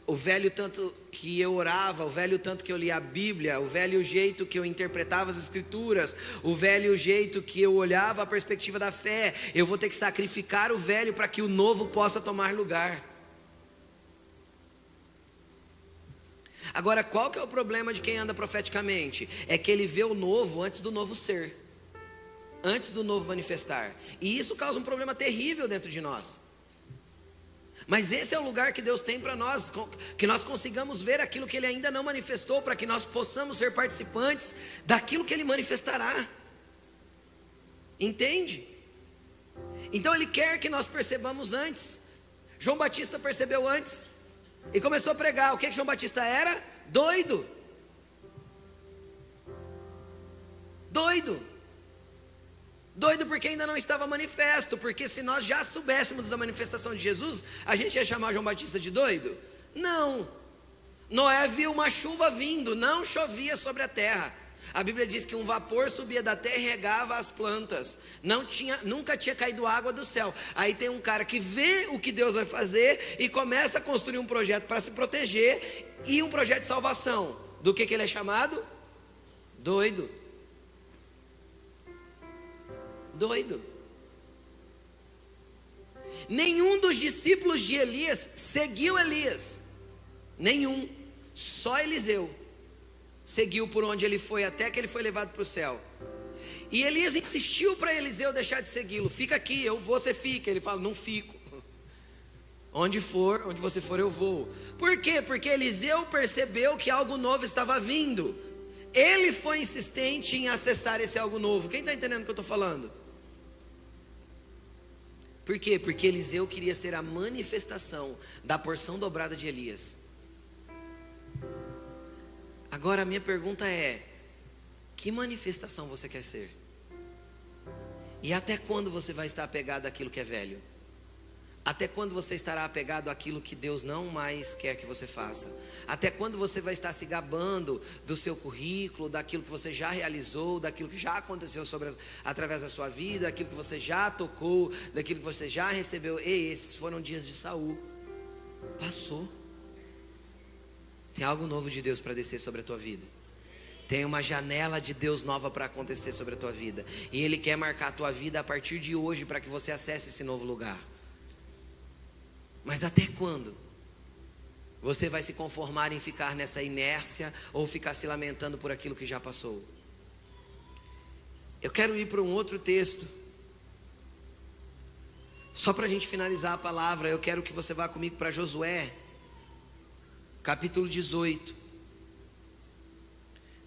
O velho tanto que eu orava, o velho tanto que eu lia a Bíblia, o velho jeito que eu interpretava as Escrituras, o velho jeito que eu olhava a perspectiva da fé. Eu vou ter que sacrificar o velho para que o novo possa tomar lugar. Agora, qual que é o problema de quem anda profeticamente? É que ele vê o novo antes do novo ser, antes do novo manifestar. E isso causa um problema terrível dentro de nós. Mas esse é o lugar que Deus tem para nós, que nós consigamos ver aquilo que Ele ainda não manifestou, para que nós possamos ser participantes daquilo que Ele manifestará. Entende? Então Ele quer que nós percebamos antes. João Batista percebeu antes e começou a pregar. O que João Batista era? Doido. Doido porque ainda não estava manifesto. Porque se nós já soubéssemos da manifestação de Jesus, a gente ia chamar João Batista de doido? Não. Noé viu uma chuva vindo, não chovia sobre a terra. A Bíblia diz que um vapor subia da terra e regava as plantas. Nunca tinha caído água do céu. Aí tem um cara que vê o que Deus vai fazer e começa a construir um projeto para se proteger e um projeto de salvação. Do que ele é chamado? Doido. Nenhum dos discípulos de Elias seguiu Elias. Nenhum. Só Eliseu seguiu por onde ele foi, até que ele foi levado para o céu. E Elias insistiu para Eliseu deixar de segui-lo. Fica aqui, eu vou, você fica. Ele fala, não fico. Onde você for eu vou. Por quê? Porque Eliseu percebeu que algo novo estava vindo. Ele foi insistente em acessar esse algo novo. Quem está entendendo o que eu estou falando? Por quê? Porque Eliseu queria ser a manifestação da porção dobrada de Elias. Agora a minha pergunta é: que manifestação você quer ser? E até quando você vai estar apegado àquilo que é velho? Até quando você estará apegado àquilo que Deus não mais quer que você faça? Até quando você vai estar se gabando do seu currículo, daquilo que você já realizou, daquilo que já aconteceu através da sua vida, daquilo que você já tocou, daquilo que você já recebeu? Ei, esses foram dias de Saul. Passou. Tem algo novo de Deus para descer sobre a tua vida. Tem uma janela de Deus nova para acontecer sobre a tua vida. E Ele quer marcar a tua vida a partir de hoje para que você acesse esse novo lugar. Mas até quando? Você vai se conformar em ficar nessa inércia ou ficar se lamentando por aquilo que já passou? Eu quero ir para um outro texto. Só para a gente finalizar a palavra, eu quero que você vá comigo para Josué, capítulo 18.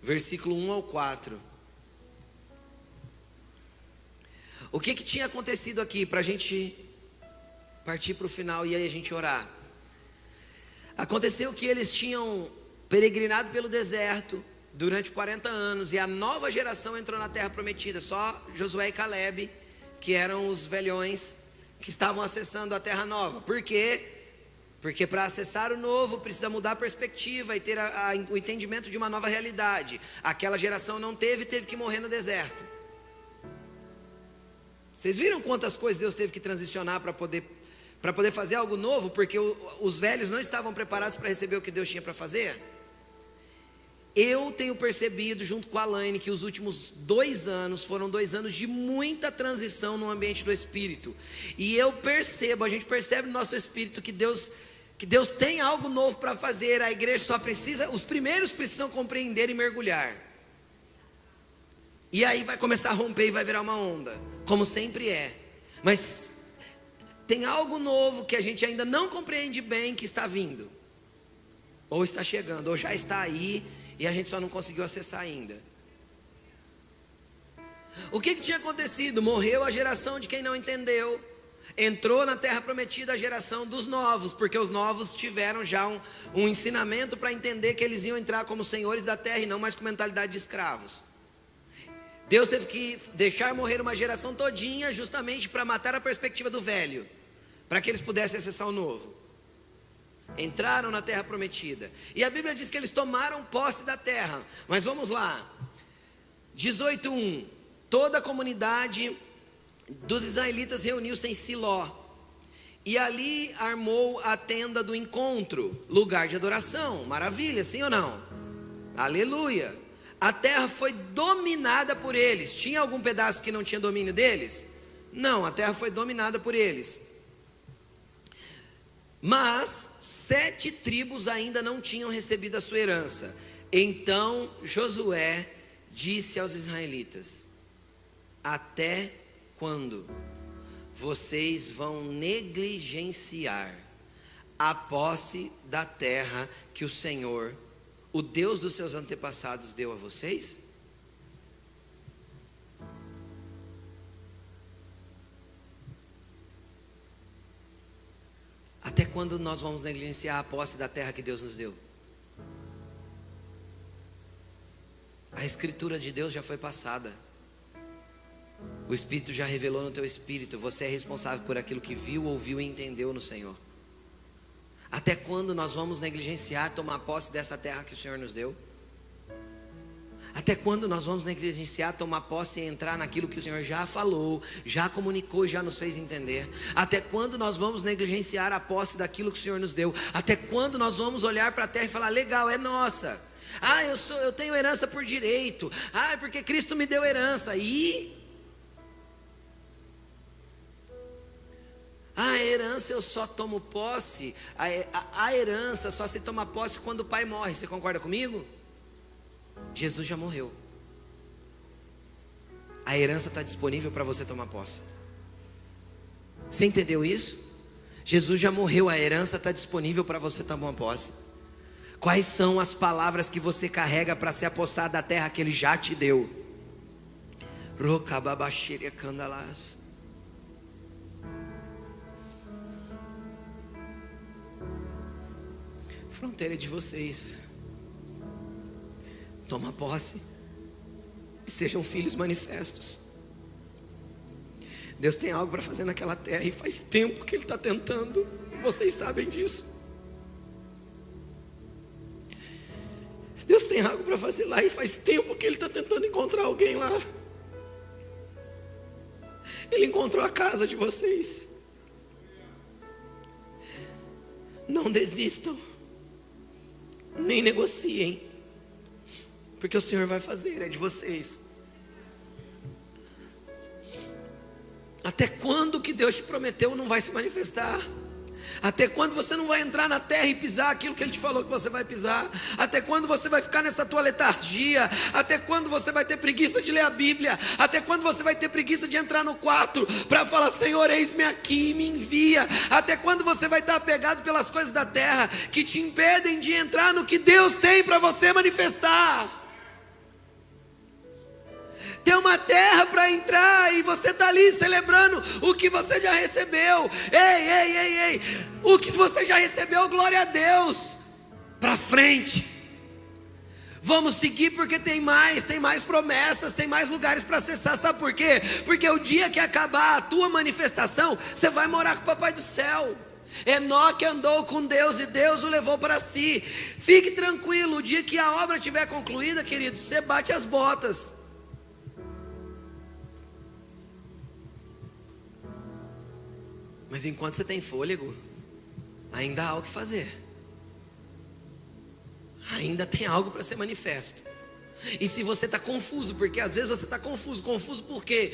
Versículo 1 ao 4. O que tinha acontecido aqui, para a gente partir para o final e aí a gente orar? Aconteceu que eles tinham peregrinado pelo deserto durante 40 anos, e a nova geração entrou na terra prometida. Só Josué e Caleb, que eram os velhões, que estavam acessando a terra nova. Por quê? Porque para acessar o novo precisa mudar a perspectiva e ter o entendimento de uma nova realidade. Aquela geração não teve que morrer no deserto. Vocês viram quantas coisas Deus teve que transicionar para poder fazer algo novo? Porque os velhos não estavam preparados para receber o que Deus tinha para fazer. Eu tenho percebido junto com a Alaine que os últimos 2 anos foram 2 anos de muita transição no ambiente do Espírito. E a gente percebe no nosso Espírito que Deus tem algo novo para fazer. A igreja só precisa, os primeiros precisam compreender e mergulhar. E aí vai começar a romper e vai virar uma onda, como sempre é. Mas tem algo novo que a gente ainda não compreende bem que está vindo. Ou está chegando, ou já está aí, e a gente só não conseguiu acessar ainda. O que tinha acontecido? Morreu a geração de quem não entendeu. Entrou na terra prometida a geração dos novos, porque os novos tiveram já um ensinamento para entender que eles iam entrar como senhores da terra e não mais com mentalidade de escravos. Deus teve que deixar morrer uma geração todinha justamente para matar a perspectiva do velho, para que eles pudessem acessar o novo. Entraram na terra prometida, e a Bíblia diz que eles tomaram posse da terra. Mas vamos lá, 18:1. Toda a comunidade dos israelitas reuniu-se em Siló, e ali armou a tenda do encontro, lugar de adoração. Maravilha, sim ou não? Aleluia. A terra foi dominada por eles. Tinha algum pedaço que não tinha domínio deles? Não, a terra foi dominada por eles. Mas 7 tribos ainda não tinham recebido a sua herança. Então Josué disse aos israelitas: até quando vocês vão negligenciar a posse da terra que o Senhor, o Deus dos seus antepassados, deu a vocês? Até quando nós vamos negligenciar a posse da terra que Deus nos deu? A escritura de Deus já foi passada. O Espírito já revelou no teu espírito. Você é responsável por aquilo que viu, ouviu e entendeu no Senhor. Até quando nós vamos negligenciar tomar posse dessa terra que o Senhor nos deu? Até quando nós vamos negligenciar tomar posse e entrar naquilo que o Senhor já falou, já comunicou e já nos fez entender? Até quando nós vamos negligenciar a posse daquilo que o Senhor nos deu? Até quando nós vamos olhar para a terra e falar: legal, é nossa. Eu tenho herança por direito. Porque Cristo me deu herança. E a herança eu só tomo posse. A herança só se toma posse quando o pai morre. Você concorda comigo? Jesus já morreu. A herança está disponível para você tomar posse. Você entendeu isso? Jesus já morreu, a herança está disponível para você tomar posse. Quais são as palavras que você carrega para se apossar da terra que Ele já te deu? Fronteira de vocês. Toma posse e sejam filhos manifestos. Deus tem algo para fazer naquela terra e faz tempo que Ele está tentando, e vocês sabem disso. Deus tem algo para fazer lá e faz tempo que Ele está tentando encontrar alguém lá. Ele encontrou a casa de vocês. Não desistam, nem negociem, porque o Senhor vai fazer, é de vocês. Até quando o que Deus te prometeu não vai se manifestar? Até quando você não vai entrar na terra e pisar aquilo que Ele te falou que você vai pisar? Até quando você vai ficar nessa tua letargia? Até quando você vai ter preguiça de ler a Bíblia? Até quando você vai ter preguiça de entrar no quarto para falar, Senhor, eis-me aqui, me envia? Até quando você vai estar apegado pelas coisas da terra que te impedem de entrar no que Deus tem para você manifestar? Tem uma terra para entrar e você está ali celebrando o que você já recebeu. Ei, o que você já recebeu, glória a Deus. Para frente. Vamos seguir porque tem mais promessas, tem mais lugares para acessar. Sabe por quê? Porque o dia que acabar a tua manifestação, você vai morar com o Papai do Céu. Enoque andou com Deus e Deus o levou para si. Fique tranquilo, o dia que a obra estiver concluída, querido, você bate as botas. Mas enquanto você tem fôlego, ainda há o que fazer. Ainda tem algo para ser manifesto. E se você está confuso, porque às vezes você está confuso por quê?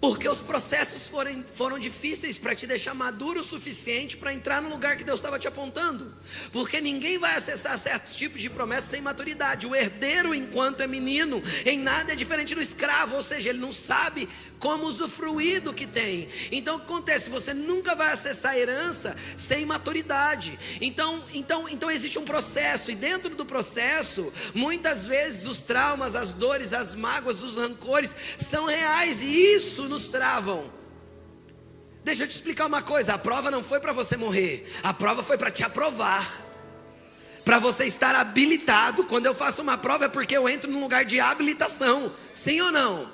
Porque os processos foram difíceis para te deixar maduro o suficiente para entrar no lugar que Deus estava te apontando. Porque ninguém vai acessar certos tipos de promessas sem maturidade. O herdeiro, enquanto é menino, em nada é diferente do escravo. Ou seja, ele não sabe como usufruir do que tem. Então o que acontece? Você nunca vai acessar a herança sem maturidade. Então existe um processo. E dentro do processo, muitas vezes os traumas, as dores, as mágoas, os rancores são reais. E isso nos travam. Deixa eu te explicar uma coisa. A prova não foi para você morrer. A prova foi para te aprovar, para você estar habilitado. Quando eu faço uma prova é porque eu entro num lugar de habilitação. Sim ou não?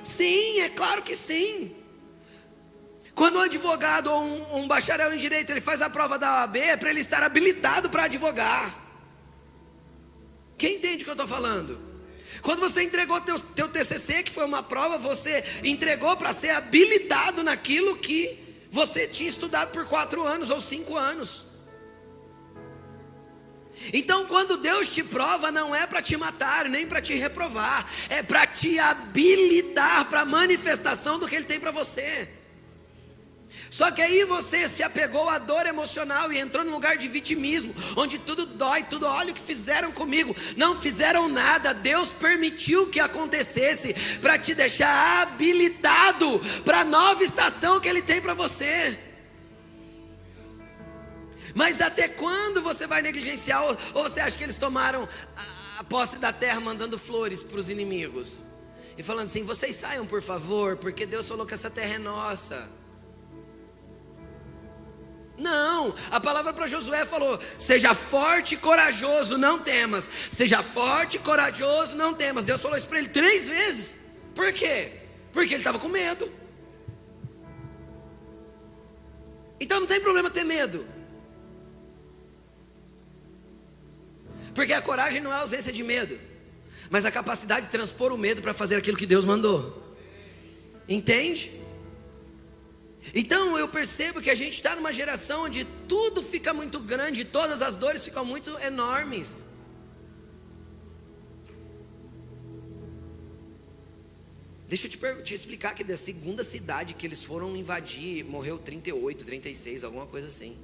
Sim, é claro que sim. Quando um advogado ou um bacharel em direito, ele faz a prova da OAB, é para ele estar habilitado para advogar. Quem entende o que eu estou falando? Quando você entregou teu TCC, que foi uma prova, você entregou para ser habilitado naquilo que você tinha estudado por 4 anos ou 5 anos. Então quando Deus te prova, não é para te matar, nem para te reprovar, é para te habilitar para a manifestação do que Ele tem para você. Só que aí você se apegou à dor emocional e entrou num lugar de vitimismo, onde tudo dói, tudo, olha o que fizeram comigo. Não fizeram nada, Deus permitiu que acontecesse para te deixar habilitado para a nova estação que Ele tem para você. Mas até quando você vai negligenciar? Ou você acha que eles tomaram a posse da terra mandando flores para os inimigos? E falando assim, vocês saiam por favor, porque Deus falou que essa terra é nossa. Não, a palavra para Josué falou, seja forte e corajoso, não temas. Seja forte e corajoso, não temas. Deus falou isso para ele 3 vezes. Por quê? Porque ele estava com medo. Então não tem problema ter medo. Porque a coragem não é a ausência de medo, mas a capacidade de transpor o medo para fazer aquilo que Deus mandou. Entende? Então eu percebo que a gente está numa geração onde tudo fica muito grande, todas as dores ficam muito enormes. Deixa eu te explicar que da segunda cidade que eles foram invadir, morreu 38, 36, alguma coisa assim.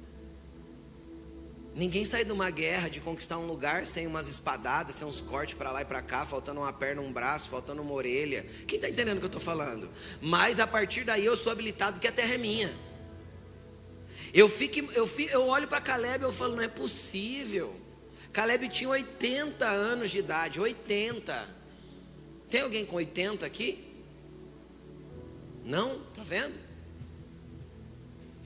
Ninguém sai de uma guerra de conquistar um lugar sem umas espadadas, sem uns cortes para lá e para cá, faltando uma perna, um braço, faltando uma orelha. Quem está entendendo o que eu estou falando? Mas a partir daí eu sou habilitado porque a terra é minha. Eu olho para Caleb e eu falo, não é possível. Caleb tinha 80 anos de idade, 80. Tem alguém com 80 aqui? Não? Tá vendo?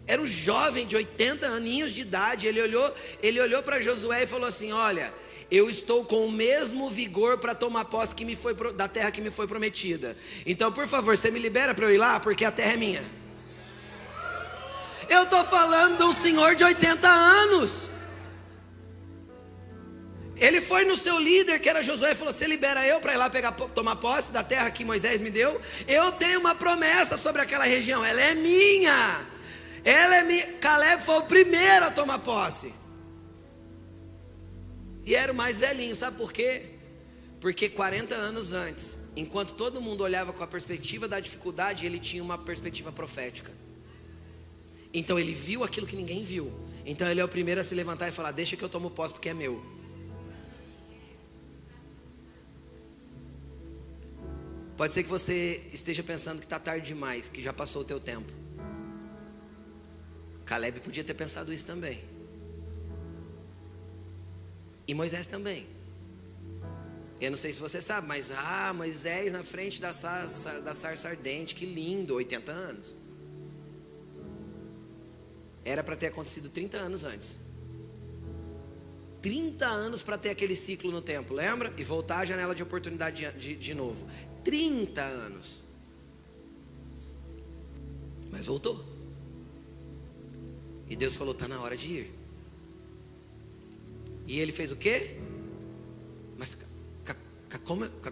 Era um jovem de 80 aninhos de idade. Ele olhou para Josué e falou assim, olha, eu estou com o mesmo vigor para tomar posse da terra que me foi prometida. Então por favor, você me libera para eu ir lá, porque a terra é minha. Eu estou falando de um senhor de 80 anos. Ele foi no seu líder, que era Josué, e falou, você libera eu para ir lá tomar posse da terra que Moisés me deu? Eu tenho uma promessa sobre aquela região, ela é minha. Caleb foi o primeiro a tomar posse. E era o mais velhinho, sabe por quê? Porque 40 anos antes, enquanto todo mundo olhava com a perspectiva da dificuldade, ele tinha uma perspectiva profética. Então ele viu aquilo que ninguém viu. Então ele é o primeiro a se levantar e falar: deixa que eu tomo posse porque é meu. Pode ser que você esteja pensando que está tarde demais, que já passou o teu tempo. Caleb podia ter pensado isso também. E Moisés também. Eu não sei se você sabe, mas Moisés na frente da sarça ardente, que lindo, 80 anos. Era para ter acontecido 30 anos antes. 30 anos para ter aquele ciclo no tempo, lembra? E voltar à janela de oportunidade de novo. 30 anos. Mas voltou. E Deus falou: está na hora de ir. E ele fez o quê? Mas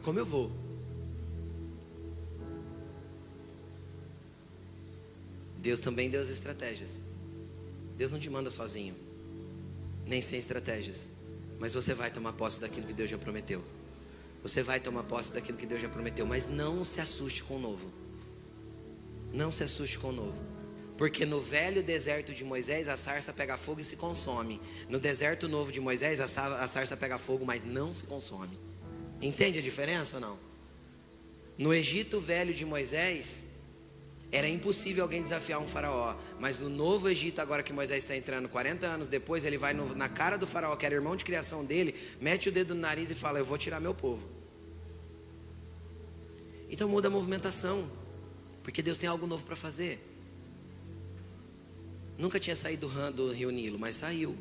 como eu vou? Deus também deu as estratégias. Deus não te manda sozinho, nem sem estratégias. Mas você vai tomar posse daquilo que Deus já prometeu. Você vai tomar posse daquilo que Deus já prometeu. Mas não se assuste com o novo. Não se assuste com o novo. Porque no velho deserto de Moisés a sarça pega fogo e se consome. No deserto novo de Moisés a sarça pega fogo, mas não se consome. Entende a diferença ou não? No Egito velho de Moisés era impossível alguém desafiar um faraó. Mas no novo Egito, agora que Moisés está entrando 40 anos depois, ele vai na cara do faraó, que era irmão de criação dele, mete o dedo no nariz e fala: eu vou tirar meu povo. Então muda a movimentação, porque Deus tem algo novo para fazer. Nunca tinha saído do rio Nilo, mas saiu.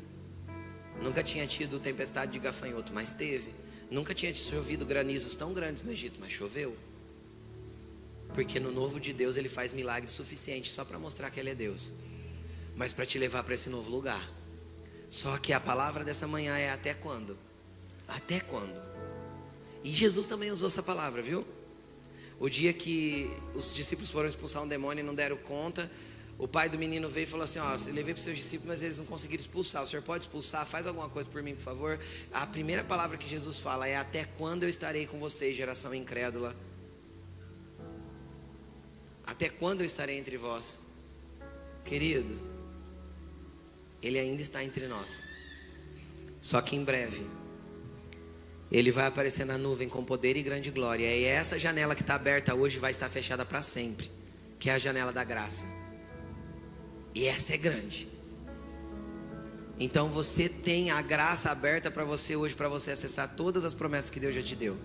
Nunca tinha tido tempestade de gafanhoto, mas teve. Nunca tinha chovido granizos tão grandes no Egito, mas choveu. Porque no novo de Deus ele faz milagres suficientes só para mostrar que ele é Deus, mas para te levar para esse novo lugar. Só que a palavra dessa manhã é: até quando? Até quando? E Jesus também usou essa palavra, viu? O dia que os discípulos foram expulsar um demônio e não deram conta, o pai do menino veio e falou assim: ó, eu levei para os seus discípulos, mas eles não conseguiram expulsar. O senhor pode expulsar? Faz alguma coisa por mim, por favor. A primeira palavra que Jesus fala é: até quando eu estarei com vocês, geração incrédula? Até quando eu estarei entre vós? Queridos, Ele ainda está entre nós. Só que em breve Ele vai aparecer na nuvem com poder e grande glória. E essa janela que está aberta hoje vai estar fechada para sempre, que é a janela da graça. E essa é grande. Então você tem a graça aberta para você hoje, para você acessar todas as promessas que Deus já te deu.